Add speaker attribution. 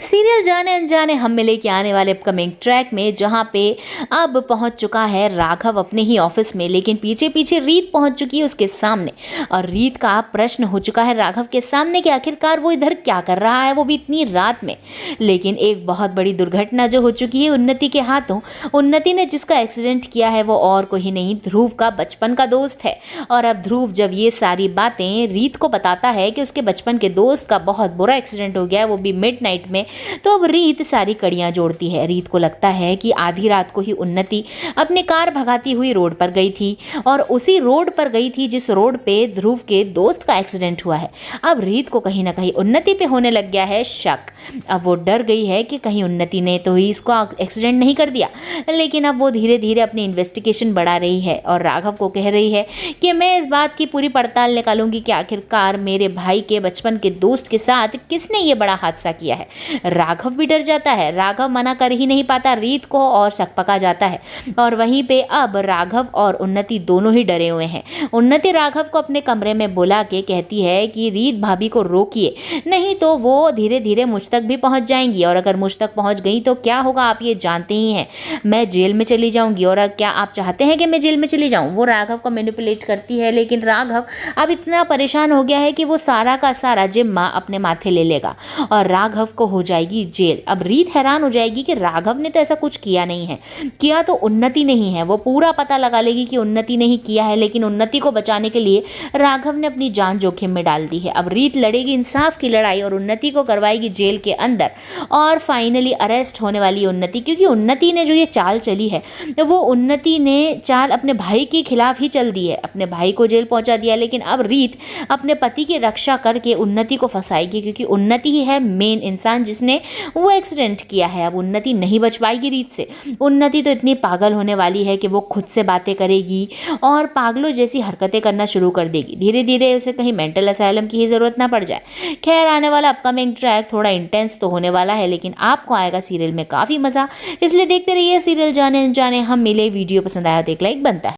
Speaker 1: Serial जाने अनजाने हम मिले के आने वाले अपकमिंग ट्रैक में जहाँ पे अब पहुँच चुका है राघव अपने ही ऑफिस में, लेकिन पीछे पीछे रीत पहुँच चुकी है उसके सामने। और रीत का प्रश्न हो चुका है राघव के सामने कि आखिरकार वो इधर क्या कर रहा है, वो भी इतनी रात में। लेकिन एक बहुत बड़ी दुर्घटना जो हो चुकी है उन्नति के हाथों। उन्नति ने जिसका एक्सीडेंट किया है वो और कोई नहीं, ध्रुव का बचपन का दोस्त है। और अब ध्रुव जब ये सारी बातें रीत को बताता है कि उसके बचपन के दोस्त का बहुत बुरा एक्सीडेंट हो गया है, वो भी मिडनाइट में, तो अब रीत सारी कड़ियां जोड़ती है। रीत को लगता है कि आधी रात को ही उन्नति अपनी कार भगाती हुई रोड पर गई थी और उसी रोड पर गई थी जिस रोड पे ध्रुव के दोस्त का एक्सीडेंट हुआ है। अब रीत को कहीं ना कहीं उन्नति पे होने लग गया है शक। अब वो डर गई है कि कहीं उन्नति ने तो ही इसको एक्सीडेंट नहीं कर दिया। लेकिन अब वो धीरे धीरे अपनी इन्वेस्टिगेशन बढ़ा रही है और राघव को कह रही है कि मैं इस बात की पूरी पड़ताल निकालूंगी कि आखिरकार मेरे भाई के बचपन के दोस्त के साथ किसने ये बड़ा हादसा किया है। राघव भी डर जाता है, राघव मना कर ही नहीं पाता रीत को और शक पका जाता है। और वहीं पे अब राघव और उन्नति दोनों ही डरे हुए हैं। उन्नति राघव को अपने कमरे में बुला के कहती है कि रीत भाभी को रोकिए, नहीं तो वो धीरे धीरे मुझ तक भी पहुंच जाएंगी और अगर मुझ तक पहुंच गई तो क्या होगा आप ये जानते ही हैं, मैं जेल में चली जाऊंगी। और क्या आप चाहते हैं कि मैं जेल में चली जाऊं? वो राघव को मैनिपुलेट करती है, लेकिन राघव अब इतना परेशान हो गया है कि वो सारा का सारा जिम्मा अपने माथे ले लेगा और राघव को हो जाएगी जेल। अब रीत हैरान हो जाएगी कि राघव ने तो ऐसा कुछ किया नहीं है, किया तो उन्नति नहीं है। वो पूरा पता लगा लेगी कि उन्नति ने ही किया है, लेकिन उन्नति को बचाने के लिए राघव ने अपनी जान जोखिम में डाल दी है। अब रीत लड़ेगी इंसाफ की लड़ाई और उन्नति को करवाएगी जेल के अंदर और फाइनली अरेस्ट होने वाली उन्नति, क्योंकि उन्नति ने जो ये चाल चली है वो उन्नति ने चाल अपने भाई के खिलाफ ही चल दी है, अपने भाई को जेल पहुंचा दिया। लेकिन अब रीत अपने पति की रक्षा करके उन्नति को फंसाएगी, क्योंकि उन्नति ही है मेन इंसान जिसने वो एक्सीडेंट किया है। अब उन्नति नहीं बच पाएगी रीत से। उन्नति तो इतनी पागल होने वाली है कि वो खुद से बातें करेगी और पागलों जैसी हरकतें करना शुरू कर देगी। धीरे धीरे उसे कहीं मेंटल असाइलम की ही ज़रूरत ना पड़ जाए। खैर, आने वाला अपकमिंग ट्रैक थोड़ा इंटेंस तो होने वाला है, लेकिन आपको आएगा सीरियल में काफ़ी मज़ा, इसलिए देखते रहिए सीरियल जाने अनजाने हम मिले। वीडियो पसंद आया तो एक लाइक बनता है।